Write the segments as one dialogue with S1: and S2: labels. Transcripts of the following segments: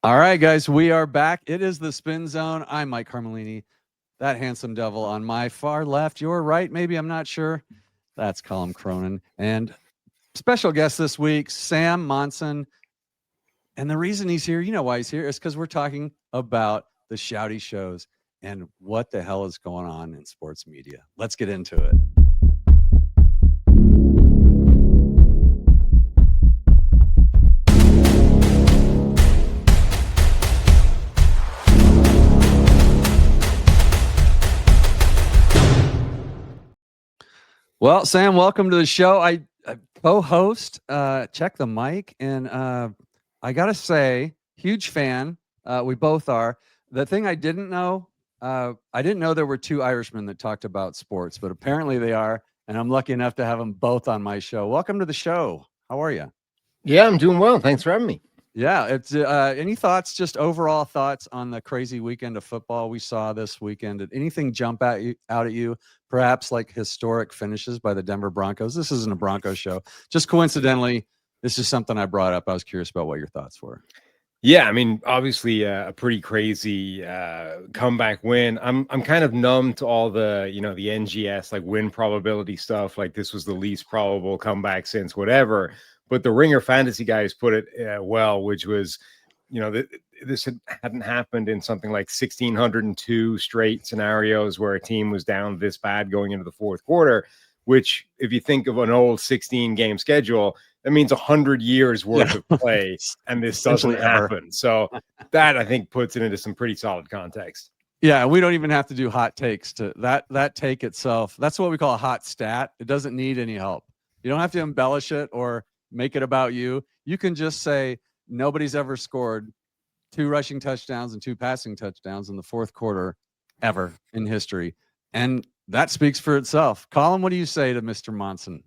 S1: All right, guys, we are back. It is the Spin Zone. I'm Mike Carmelini, that handsome devil on my far left. Your right, maybe, I'm not sure. That's Colin Cronin. And special guest this week, Sam Monson. And the reason he's here, you know why he's here, is because we're talking about the Shouty Shows and what the hell is going on in sports media. Let's get into it. Well, Sam, welcome to the show. I co-host, check the mic, and I gotta say, huge fan. We both are. The thing I didn't know there were two Irishmen that talked about sports, but apparently they are, and I'm lucky enough to have them both on my show. Welcome to the show. How are you?
S2: Yeah, I'm doing well. Thanks for having me.
S1: Yeah, it's any thoughts, just overall thoughts on the crazy weekend of football we saw this weekend? Did anything jump out at you? Perhaps like historic finishes by the Denver Broncos. This isn't a Broncos show. Just coincidentally, this is something I brought up. I was curious about what your thoughts were.
S2: Yeah, I mean, obviously a pretty crazy comeback win. I'm kind of numb to all the the NGS like win probability stuff. Like this was the least probable comeback since whatever. But the Ringer Fantasy guys put it well, which was this hadn't happened in something like 1,602 straight scenarios where a team was down this bad going into the fourth quarter. Which, if you think of an old 16 game schedule, that means 100 years worth of play, and this doesn't happen. So that, I think, puts it into some pretty solid context.
S1: Yeah, we don't even have to do hot takes to that take itself. That's what we call a hot stat. It doesn't need any help. You don't have to embellish it or make it about you. You can just say nobody's ever scored 2 rushing touchdowns and 2 passing touchdowns in the fourth quarter ever in history. And that speaks for itself. Colin, what do you say to Mr. Monson?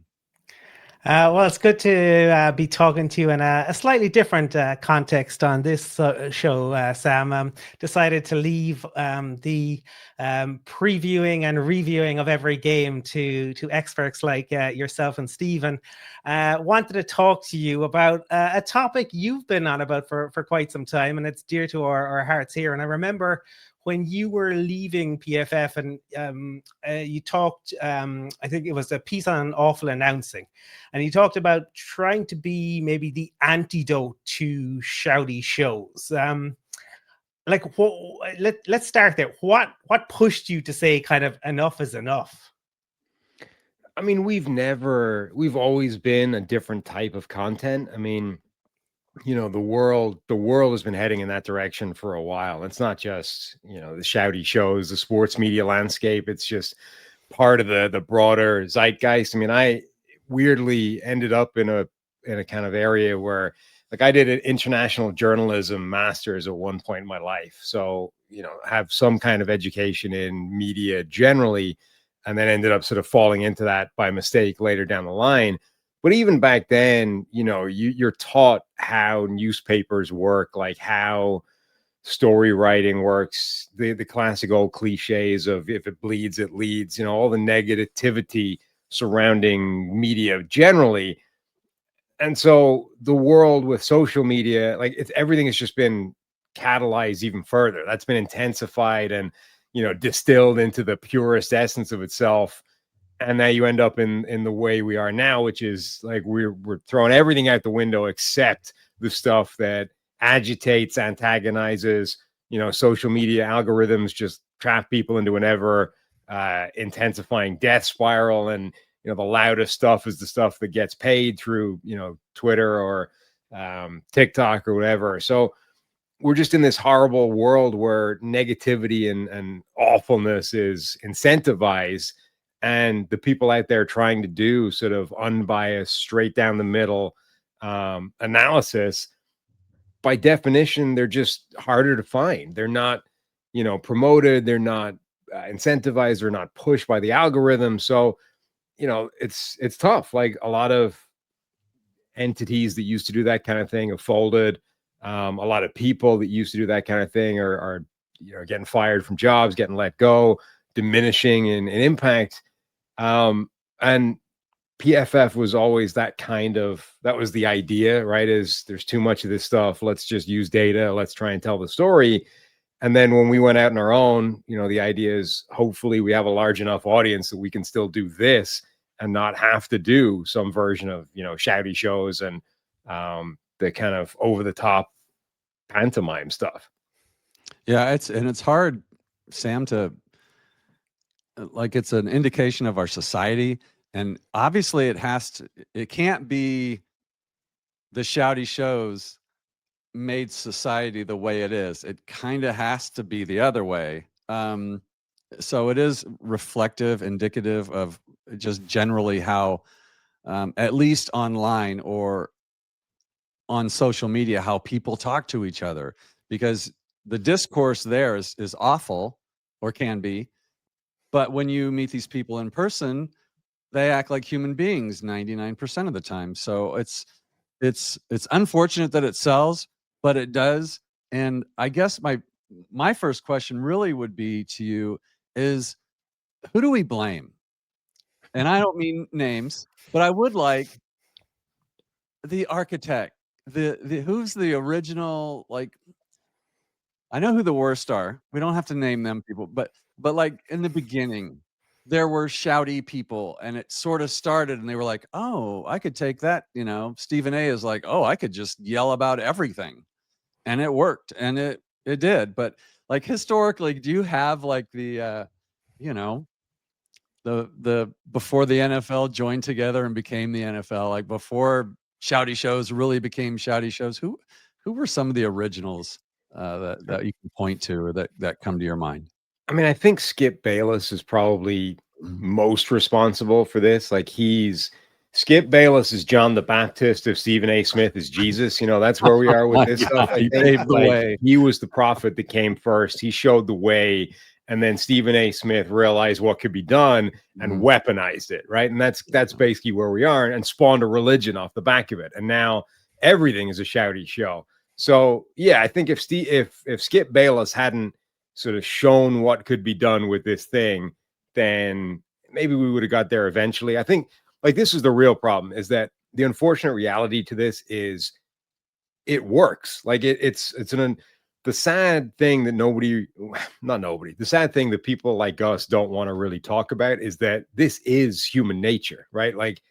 S3: Well, it's good to be talking to you in a slightly different context on this show, Sam. Decided to leave the previewing and reviewing of every game to experts like yourself and Stephen. Wanted to talk to you about a topic you've been on about for quite some time, and it's dear to our hearts here. And I remember when you were leaving PFF and you talked, I think it was a piece on awful announcing, and you talked about trying to be maybe the antidote to Shouty Shows. Let's start there. What pushed you to say kind of enough is enough?
S2: I mean, we've always been a different type of content. I mean, the world has been heading in that direction for a while. It's not just the Shouty Shows, the sports media landscape. It's just part of the broader zeitgeist. I mean, I weirdly ended up in a kind of area where, like, I did an international journalism master's at one point in my life, so have some kind of education in media generally, and then ended up sort of falling into that by mistake later down the line. But even back then, you're taught how newspapers work, like how story writing works, the classic old cliches of if it bleeds, it leads, all the negativity surrounding media generally. And so the world with social media, like everything has just been catalyzed even further. That's been intensified and, distilled into the purest essence of itself. And now you end up in the way we are now, which is like we're throwing everything out the window except the stuff that agitates, antagonizes. Social media algorithms just trap people into an ever intensifying death spiral, and the loudest stuff is the stuff that gets paid through Twitter or TikTok or whatever. So we're just in this horrible world where negativity and awfulness is incentivized. And the people out there trying to do sort of unbiased, straight down the middle analysis, by definition, they're just harder to find. They're not, promoted. They're not incentivized. They're not pushed by the algorithm. So, it's tough. Like a lot of entities that used to do that kind of thing have folded. A lot of people that used to do that kind of thing are getting fired from jobs, getting let go, diminishing in impact. And PFF was always that was the idea, right? Is there's too much of this stuff. Let's just use data. Let's try and tell the story. And then when we went out on our own, the idea is hopefully we have a large enough audience that we can still do this and not have to do some version of, Shouty Shows and the kind of over the top pantomime stuff.
S1: Yeah, it's hard, Sam, to it's an indication of our society. And obviously it can't be the Shouty Shows made society the way it is. It kind of has to be the other way. So it is reflective, indicative of just generally how, at least online or on social media, how people talk to each other, because the discourse there is awful, or can be. But when you meet these people in person, they act like human beings 99% of the time. So it's unfortunate that it sells, but it does. And I guess my first question really would be to you is, who do we blame? And I don't mean names, but I would like the architect, the who's the original, I know who the worst are. We don't have to name them people, but like in the beginning, there were shouty people, and it sort of started, and they were like, "Oh, I could take that." Stephen A. is like, "Oh, I could just yell about everything," and it worked, and it did. But historically, do you have you know, the before the NFL joined together and became the NFL, like before Shouty Shows really became Shouty Shows? Who were some of the originals that you can point to, or that come to your mind?
S2: I mean, I think Skip Bayless is probably most responsible for this. Skip Bayless is John the Baptist if Stephen A. Smith is Jesus. That's where we are with this stuff.
S1: He paved the way.
S2: He was the prophet that came first. He showed the way. And then Stephen A. Smith realized what could be done and weaponized it, right? And that's basically where we are, and spawned a religion off the back of it. And now everything is a Shouty show. So yeah, I think if Skip Bayless hadn't sort of shown what could be done with this thing, then maybe we would have got there eventually. I think this is the real problem, is that the unfortunate reality to this is it works. The sad thing that the sad thing that people like us don't want to really talk about is that this is human nature, right? Like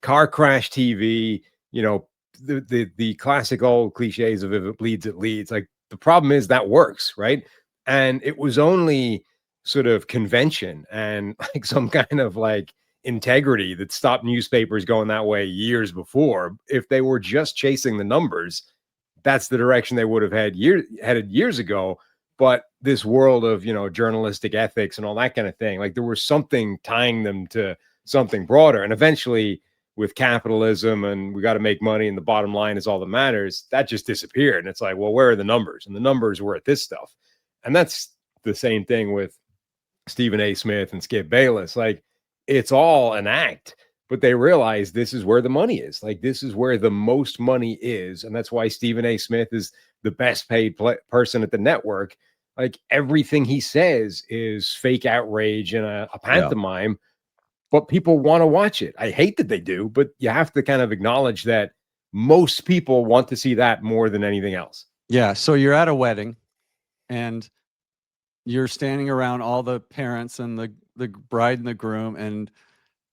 S2: car crash TV, the classic old cliches of if it bleeds, it leads. Like the problem is that works, right? And it was only sort of convention and some kind of integrity that stopped newspapers going that way years before. If they were just chasing the numbers, that's the direction they would have headed years ago. But this world of, journalistic ethics and all that kind of thing, there was something tying them to something broader. And eventually, with capitalism and we got to make money and the bottom line is all that matters, that just disappeared. And it's like, well, where are the numbers? And the numbers were at this stuff. And that's the same thing with Stephen A. Smith and Skip Bayless. It's all an act, but they realize this is where the money is. This is where the most money is. And that's why Stephen A. Smith is the best paid person at the network. Everything he says is fake outrage and a pantomime, but people want to watch it. I hate that they do, but you have to kind of acknowledge that most people want to see that more than anything else.
S1: Yeah. So you're at a wedding and you're standing around all the parents and the bride and the groom, and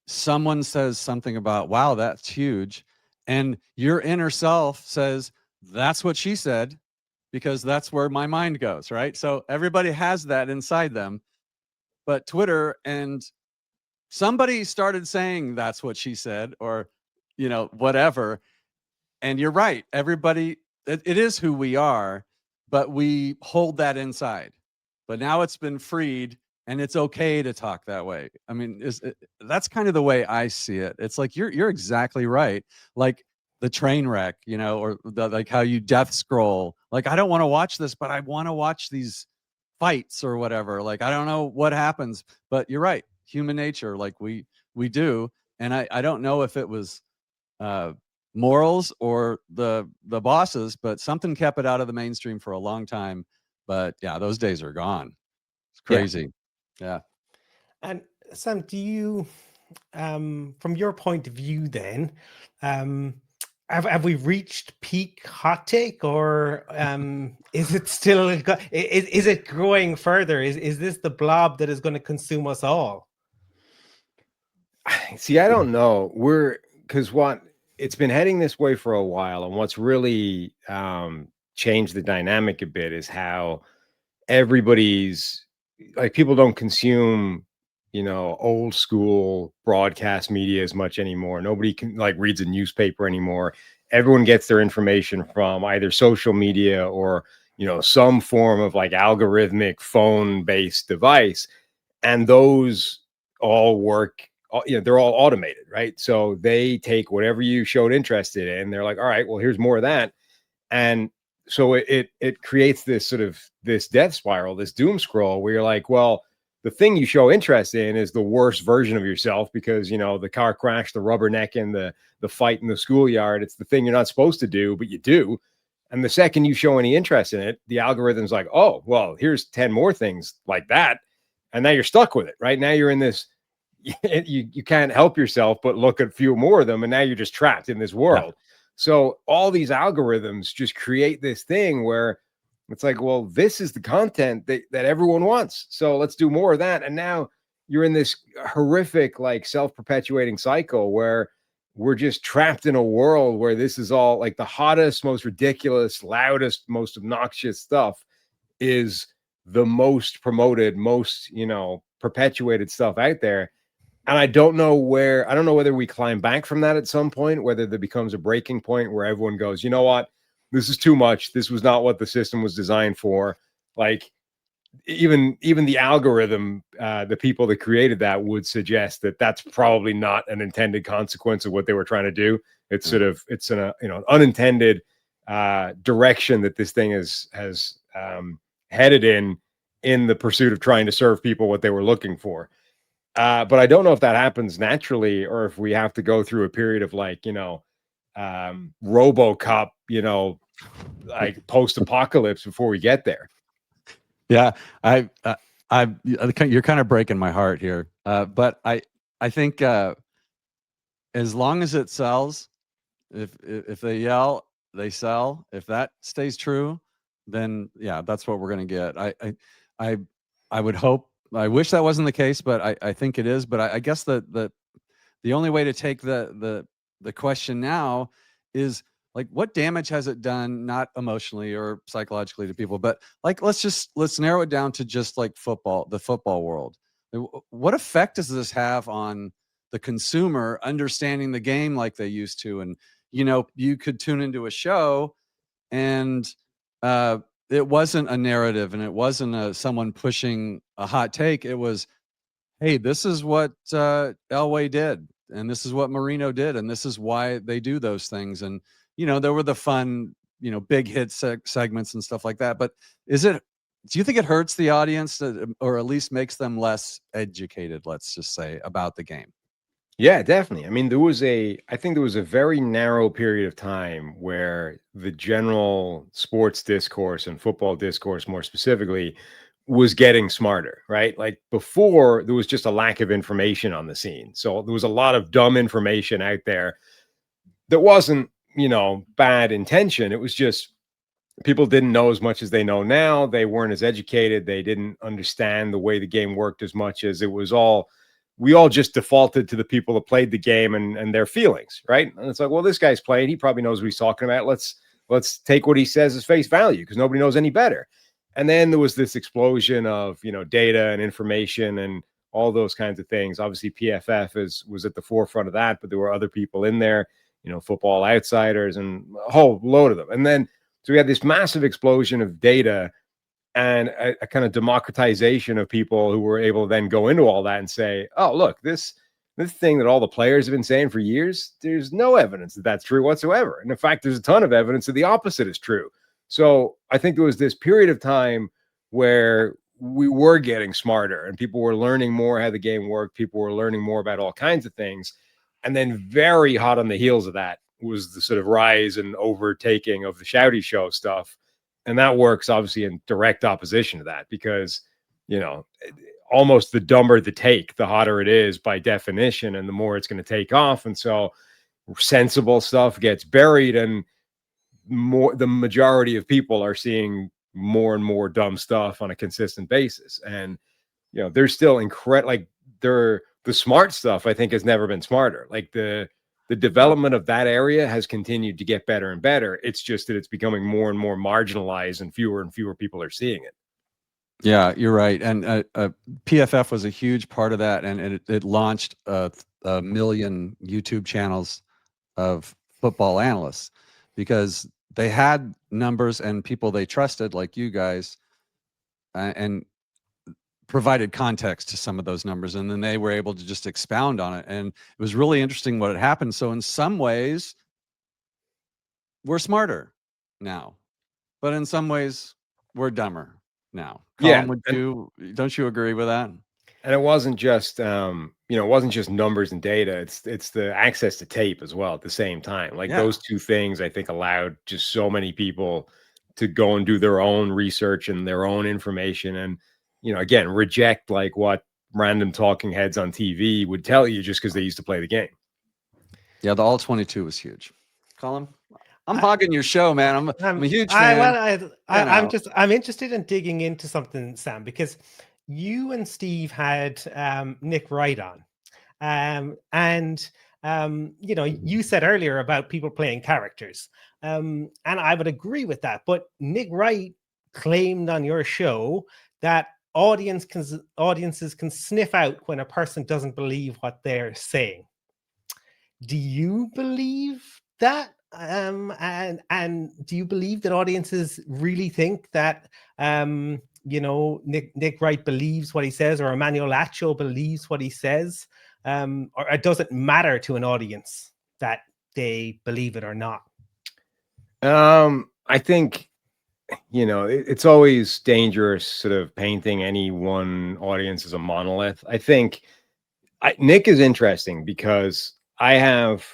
S1: someone says something about, wow, that's huge. And your inner self says, that's what she said, because that's where my mind goes, right? So everybody has that inside them. But Twitter and somebody started saying that's what she said, or, whatever. And you're right. Everybody, it is who we are, but we hold that inside. But now it's been freed, and it's okay to talk that way. I mean, that's kind of the way I see it. It's like you're exactly right. Like the train wreck, or how you death scroll. I don't want to watch this, but I want to watch these fights or whatever. I don't know what happens, but you're right. Human nature, we do. And I don't know if it was morals or the bosses, but something kept it out of the mainstream for a long time. But yeah, those days are gone. It's crazy. Yeah.
S3: And Sam, do you from your point of view, then, have we reached peak hot take, or is it still is it growing further? Is this the blob that is going to consume us all?
S2: See, I don't know. Because what it's been heading this way for a while, and what's really changed the dynamic a bit is how everybody's like people don't consume, old school broadcast media as much anymore. Nobody can like reads a newspaper anymore. Everyone gets their information from either social media or, some form of like algorithmic phone based device. And those all work, they're all automated, right? So they take whatever you showed interest in. They're like, all right, well, here's more of that. And so it creates this sort of this death spiral, this doom scroll where you're like, well, the thing you show interest in is the worst version of yourself because the car crash, the rubbernecking, the fight in the schoolyard. It's the thing you're not supposed to do, but you do. And the second you show any interest in it, the algorithm's like, oh, well, here's 10 more things like that. And now you're stuck with it, right? Now you're in this, you can't help yourself but look at a few more of them. And now you're just trapped in this world. Yeah. So all these algorithms just create this thing where it's like, well, this is the content that everyone wants. So let's do more of that. And now you're in this horrific, like self-perpetuating cycle where we're just trapped in a world where this is all like the hottest, most ridiculous, loudest, most obnoxious stuff is the most promoted, most, perpetuated stuff out there. And I don't know whether we climb back from that at some point, whether there becomes a breaking point where everyone goes, you know what, this is too much. This was not what the system was designed for. Like even the algorithm, the people that created that would suggest that that's probably not an intended consequence of what they were trying to do. It's sort of, it's an unintended direction that this thing has headed in the pursuit of trying to serve people what they were looking for. But I don't know if that happens naturally or if we have to go through a period of like, RoboCop, like post-apocalypse before we get there.
S1: Yeah, you're kind of breaking my heart here. But I think as long as it sells, if they yell, they sell. If that stays true, then yeah, that's what we're gonna get. I would hope. I wish that wasn't the case, but I think it is. But I guess the only way to take the question now is like, what damage has it done, not emotionally or psychologically to people, but like, let's narrow it down to just like football, the football world. What effect does this have on the consumer understanding the game like they used to? And, you could tune into a show and, it wasn't a narrative and it wasn't someone pushing a hot take. It was, hey, this is what Elway did, and this is what Marino did, and this is why they do those things. And there were the fun, big hit segments and stuff like that. But do you think it hurts the audience or at least makes them less educated, let's just say, about the game?
S2: Yeah, definitely. I mean, I think there was a very narrow period of time where the general sports discourse and football discourse, more specifically, was getting smarter, right? Like before, there was just a lack of information on the scene. So there was a lot of dumb information out there that wasn't, bad intention. It was just people didn't know as much as they know now. They weren't as educated. They didn't understand the way the game worked as much as it was all. We all just defaulted to the people that played the game and their feelings, right? And it's like, well, this guy's playing. He probably knows what he's talking about. Let's take what he says as face value because nobody knows any better. And then there was this explosion of, data and information and all those kinds of things. Obviously, PFF was at the forefront of that, but there were other people in there, Football Outsiders and a whole load of them. And then so we had this massive explosion of data and a kind of democratization of people who were able to then go into all that and say, oh, look, this thing that all the players have been saying for years, there's no evidence that that's true whatsoever. And in fact, there's a ton of evidence that the opposite is true. So I think there was this period of time where we were getting smarter and people were learning more how the game worked. People were learning more about all kinds of things. And then very hot on the heels of that was the sort of rise and overtaking of the Shouty Show stuff. And that works obviously in direct opposition to that because, almost the dumber the take, the hotter it is by definition, and the more it's going to take off. And so sensible stuff gets buried, and the majority of people are seeing more and more dumb stuff on a consistent basis. And there's still incredible, the smart stuff I think has never been smarter. Like the development of that area has continued to get better and better. It's just that it's becoming more and more marginalized, and fewer people are seeing it.
S1: Yeah, you're right. And PFF was a huge part of that, and it launched a million YouTube channels of football analysts, because they had numbers and people they trusted, like you guys, and provided context to some of those numbers, and then they were able to just expound on it. And it was really interesting what had happened. So in some ways, we're smarter now, but in some ways, we're dumber now. Colin, don't you agree with that?
S2: And it wasn't just it wasn't just numbers and data. It's the access to tape as well at the same time. Like those two things, I think, allowed just so many people to go and do their own research and their own information, and again, reject like what random talking heads on TV would tell you just because they used to play the game.
S1: Yeah, the all 22 was huge. Colin, I'm hogging your show, man. I'm a huge fan.
S3: I'm interested in digging into something, Sam, because you and Steve had Nick Wright on, and you said earlier about people playing characters, and I would agree with that. But Nick Wright claimed on your show that audiences can sniff out when a person doesn't believe what they're saying. Do you believe that? And do you believe that audiences really think that Nick Wright believes what he says, or Emmanuel Acho believes what he says, or it doesn't matter to an audience that they believe it or not?
S2: I think it's always dangerous sort of painting any one audience as a monolith. I think Nick is interesting because I have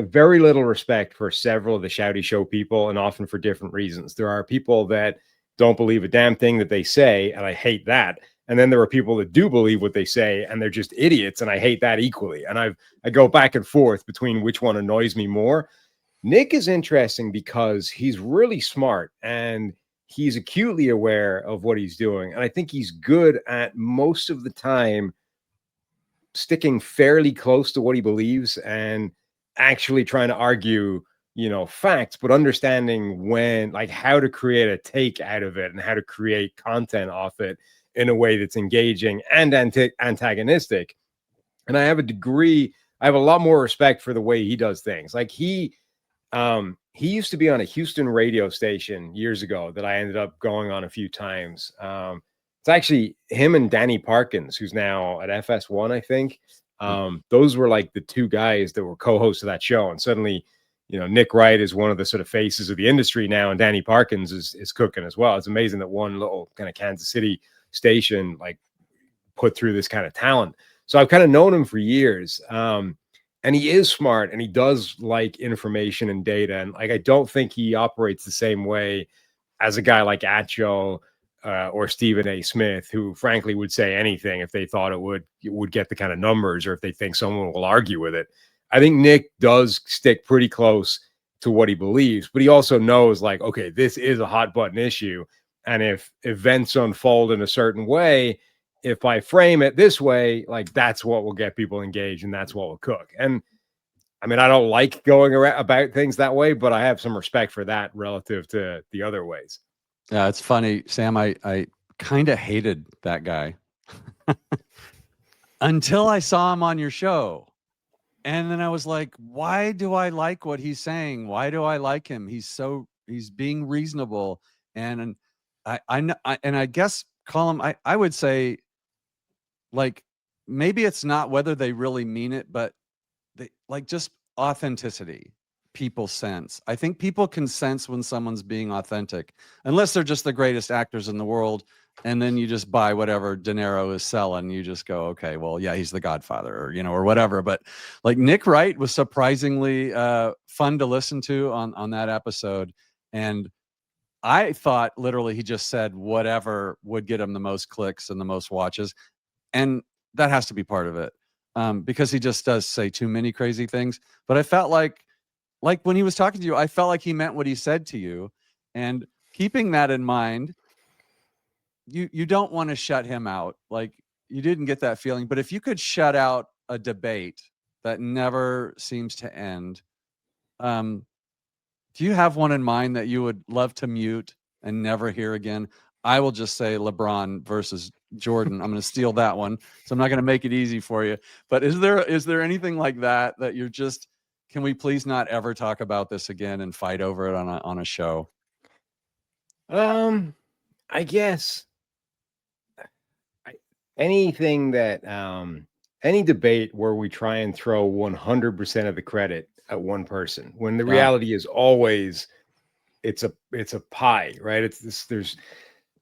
S2: very little respect for several of the Shouty Show people, and often for different reasons. There are people that don't believe a damn thing that they say, and I hate that. And then there are people that do believe what they say, and they're just idiots, and I hate that equally. And I go back and forth between which one annoys me more. Nick is interesting because he's really smart, and he's acutely aware of what he's doing. And I think he's good at most of the time sticking fairly close to what he believes and actually trying to argue, facts, but understanding how to create a take out of it and how to create content off it in a way that's engaging and antagonistic. And I have a lot more respect for the way he does things. Like he used to be on a Houston radio station years ago that I ended up going on a few times. It's actually him and Danny Parkins, who's now at FS1, I think. Those were like the two guys that were co-hosts of that show. And suddenly, Nick Wright is one of the sort of faces of the industry now, and Danny Parkins is cooking as well. It's amazing that one little kind of Kansas City station put through this kind of talent. So I've kind of known him for years. And he is smart, and he does like information and data. And I don't think he operates the same way as a guy like Acho or Stephen A. Smith, who frankly would say anything if they thought it would get the kind of numbers, or if they think someone will argue with it. I think Nick does stick pretty close to what he believes, but he also knows okay, this is a hot button issue. And if events unfold in a certain way, if I frame it this way, that's what will get people engaged, and that's what will cook. And I mean, I don't like going about things that way, but I have some respect for that relative to the other ways.
S1: Yeah, it's funny, Sam. I kind of hated that guy until I saw him on your show. And then I was like, why do I like what he's saying? Why do I like him? He's being reasonable. And I guess, Colin, I would say, maybe it's not whether they really mean it, but they just authenticity. People sense. I think people can sense when someone's being authentic, unless they're just the greatest actors in the world. And then you just buy whatever De Niro is selling. You just go, okay, well, yeah, he's the Godfather, or whatever. But Nick Wright was surprisingly fun to listen to on that episode. And I thought literally he just said whatever would get him the most clicks and the most watches. And that has to be part of it. Because he just does say too many crazy things. But I felt like when he was talking to you, I felt like he meant what he said to you. And keeping that in mind, you don't want to shut him out. Like, you didn't get that feeling. But if you could shut out a debate that never seems to end, do you have one in mind that you would love to mute and never hear again? I will just say LeBron versus Jordan. I'm going to steal that one, so I'm not going to make it easy for you. But is there anything like that you're just, can we please not ever talk about this again and fight over it on a show?
S2: I guess anything that any debate where we try and throw 100% of the credit at one person, when the reality is always it's a pie, right? It's this, there's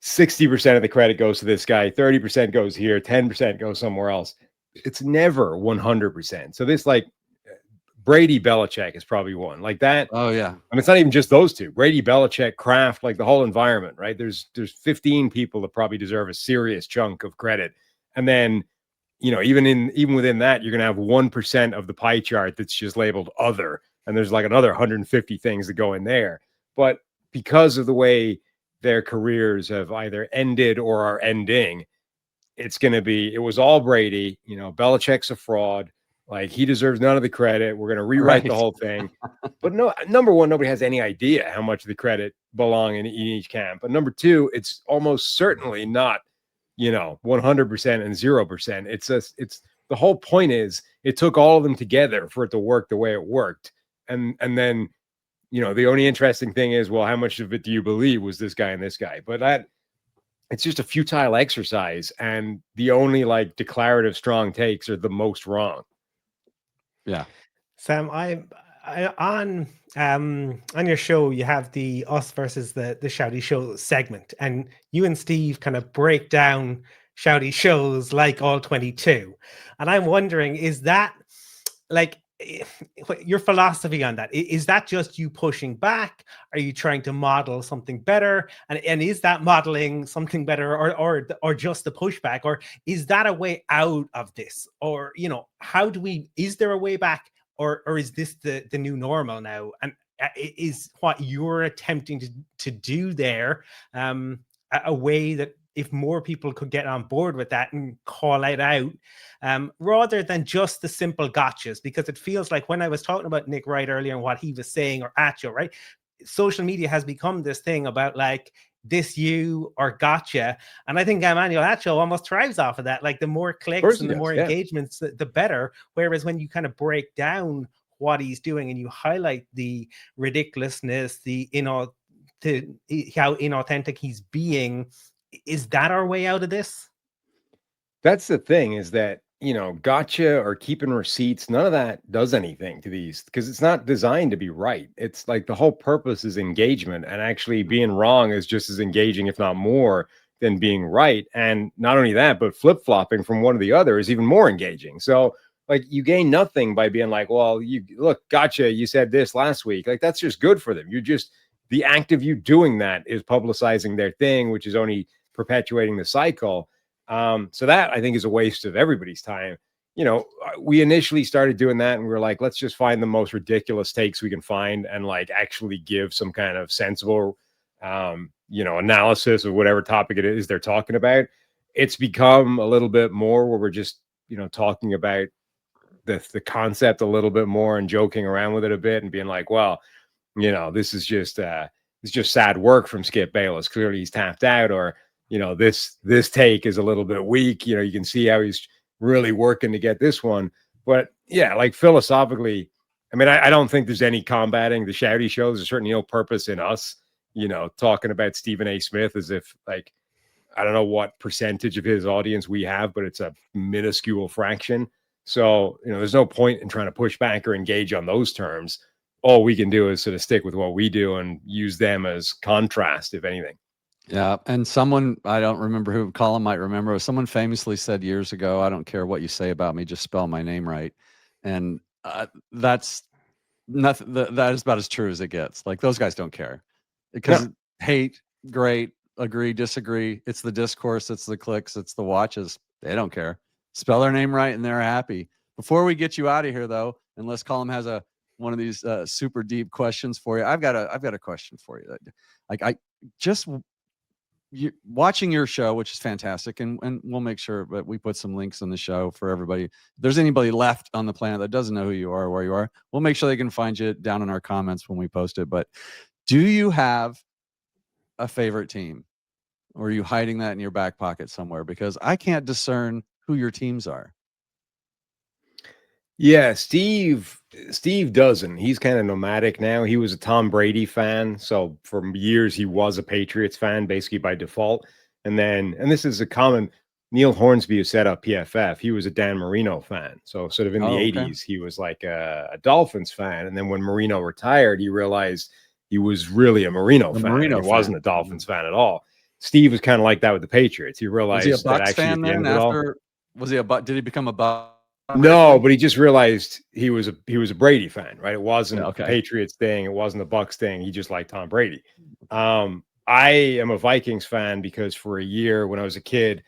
S2: 60% of the credit goes to this guy, 30% goes here, 10% goes somewhere else. It's never 100%. So this, like, Brady Belichick is probably one like that.
S1: Oh yeah.
S2: I mean, it's not even just those two. Brady, Belichick, Kraft, like the whole environment, right? There's 15 people that probably deserve a serious chunk of credit. And then, you know, even within that, you're going to have 1% of the pie chart that's just labeled other. And there's like another 150 things that go in there. But because of the way their careers have either ended or are ending, it's going to be, it was all Brady. You know, Belichick's a fraud. Like, he deserves none of the credit. We're going to rewrite the whole thing. But no, number one, nobody has any idea how much of the credit belong in each camp. But number two, it's almost certainly not, you know, 100% and 0%. It's the whole point is it took all of them together for it to work the way it worked. And then, you know, the only interesting thing is, well, how much of it do you believe was this guy and this guy? But it's just a futile exercise. And the only like declarative strong takes are the most wrong.
S1: Yeah.
S3: Sam, I on your show you have the us versus the Shouty Show segment, and you and Steve kind of break down Shouty Shows like all 22. And I'm wondering, is that like your philosophy on that? Is that just you pushing back? Are you trying to model something better? And is that modeling something better or just the pushback? Or is that a way out of this? Or, you know, is there a way back? Or is this the new normal now? And is what you're attempting to do there a way that if more people could get on board with that and call it out, rather than just the simple gotchas? Because it feels like when I was talking about Nick Wright earlier and what he was saying, or Acho, right? Social media has become this thing about like this you or gotcha. And I think Emmanuel Acho almost thrives off of that. Like, the more clicks and the more engagements, the better. Whereas when you kind of break down what he's doing and you highlight the ridiculousness, how inauthentic he's being, is that our way out of this?
S2: That's the thing, is that, you know, gotcha or keeping receipts, none of that does anything to these, because it's not designed to be right. It's like the whole purpose is engagement, and actually being wrong is just as engaging, if not more, than being right. And not only that, but flip-flopping from one to the other is even more engaging. So like, you gain nothing by being like, well, you look, gotcha, you said this last week. Like, that's just good for them. You're just, the act of you doing that is publicizing their thing, which is only perpetuating the cycle. So that, I think, is a waste of everybody's time. You know, we initially started doing that and we were like, let's just find the most ridiculous takes we can find and like actually give some kind of sensible, you know, analysis of whatever topic it is they're talking about. It's become a little bit more where we're just, you know, talking about the concept a little bit more and joking around with it a bit and being like, well, you know, this is just sad work from Skip Bayless. Clearly he's tapped out, or, you know, this take is a little bit weak. You know, you can see how he's really working to get this one. But yeah, like, philosophically, I mean, I don't think there's any combating the Shouty Shows. There's certainly no purpose in us, you know, talking about Stephen A. Smith as if, like, I don't know what percentage of his audience we have, but it's a minuscule fraction. So, you know, there's no point in trying to push back or engage on those terms. All we can do is sort of stick with what we do and use them as contrast, if anything.
S1: Yeah. And someone, I don't remember who, Colin might remember, someone famously said years ago, I don't care what you say about me, just spell my name right. And that's nothing. That is about as true as it gets. Like, those guys don't care, because hate, great, agree, disagree. It's the discourse, it's the clicks, it's the watches. They don't care. Spell their name right and they're happy. Before we get you out of here, though, unless Colin has one of these super deep questions for you, I've got a question for you. Like I just watching your show, which is fantastic, and we'll make sure that we put some links in the show for everybody. If there's anybody left on the planet that doesn't know who you are or where you are, we'll make sure they can find you down in our comments when we post it. But do you have a favorite team, or are you hiding that in your back pocket somewhere? Because I can't discern who your teams are.
S2: Yeah, Steve doesn't. He's kind of nomadic now. He was a Tom Brady fan, so for years he was a Patriots fan, basically by default. And this is a common. Neil Hornsby, who set up PFF, he was a Dan Marino fan. So sort of in the 80s, he was like a Dolphins fan. And then when Marino retired, he realized he was really a Marino fan. He wasn't a Dolphins fan at all. Steve was kind of like that with the Patriots. He realized
S1: was he a Bucs
S2: that actually
S1: fan then after? Was he did he become a Bucs?
S2: No, but he just realized he was a Brady fan, right? It wasn't the Patriots thing. It wasn't the Bucs thing. He just liked Tom Brady. I am a Vikings fan because for a year when I was a kid,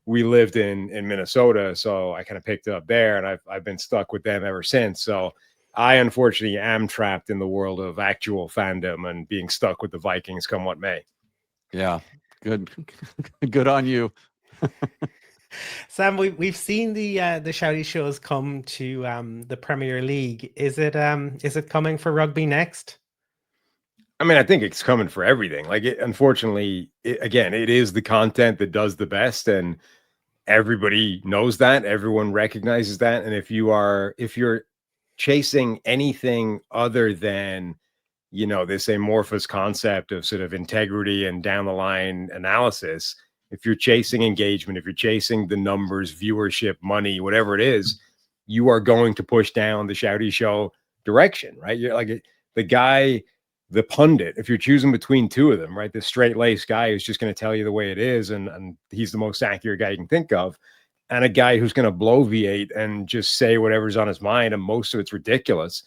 S2: we lived in Minnesota. So I kind of picked it up there and I've been stuck with them ever since. So I unfortunately am trapped in the world of actual fandom and being stuck with the Vikings come what may.
S1: Yeah, good. Good on you.
S3: Sam, we've seen the Shouty Shows come to the Premier League. Is it coming for rugby next?
S2: I mean, I think it's coming for everything. Like, unfortunately, it is the content that does the best, and everybody knows that. Everyone recognizes that. And if you're chasing anything other than, this amorphous concept of sort of integrity and down the line analysis, if you're chasing engagement, if you're chasing the numbers, viewership, money, whatever it is, you are going to push down the Shouty Show direction, right? You're like the guy, the pundit, if you're choosing between two of them, right? The straight-laced guy who's just going to tell you the way it is, and he's the most accurate guy you can think of, and a guy who's going to bloviate and just say whatever's on his mind, and most of it's ridiculous.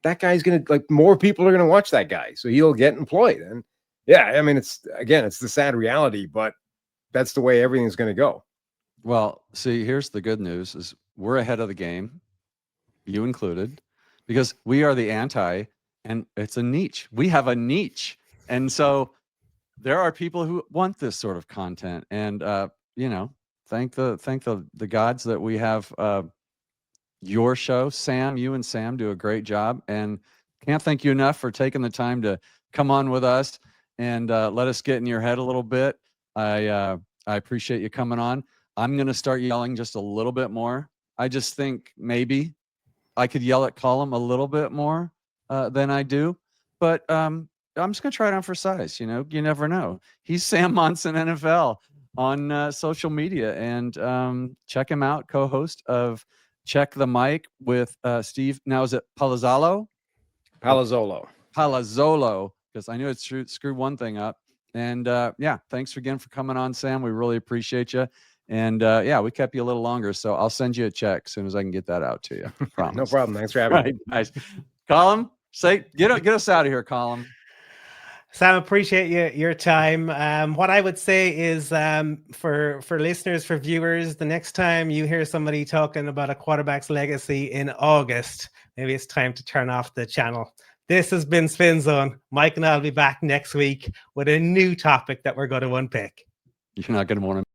S2: That guy's going to, more people are going to watch that guy, so he'll get employed. And yeah, I mean, it's the sad reality, but that's the way everything's going to go.
S1: Well, see, here's the good news is we're ahead of the game, you included, because we are the anti, and it's a niche. We have a niche. And so there are people who want this sort of content. And, thank the gods that we have your show. Sam, you and Sam do a great job. And can't thank you enough for taking the time to come on with us and let us get in your head a little bit. I appreciate you coming on. I'm going to start yelling just a little bit more. I just think maybe I could yell at Colin a little bit more than I do. But I'm just going to try it on for size. You never know. He's Sam Monson NFL on social media. And check him out, co-host of Check the Mic with Steve. Now, is it Palazzolo?
S2: Palazzolo,
S1: because I knew it screwed one thing up. And thanks again for coming on, Sam. We really appreciate you. And we kept you a little longer, so I'll send you a check as soon as I can get that out to you. Promise.
S2: No problem. Thanks for having me.
S1: Nice. Colin, get us out of here, Colin.
S3: Sam, appreciate your time. What I would say is for listeners, for viewers, the next time you hear somebody talking about a quarterback's legacy in August, maybe it's time to turn off the channel. This has been Spin Zone. Mike and I'll be back next week with a new topic that we're going to unpick.
S1: You're not going to want to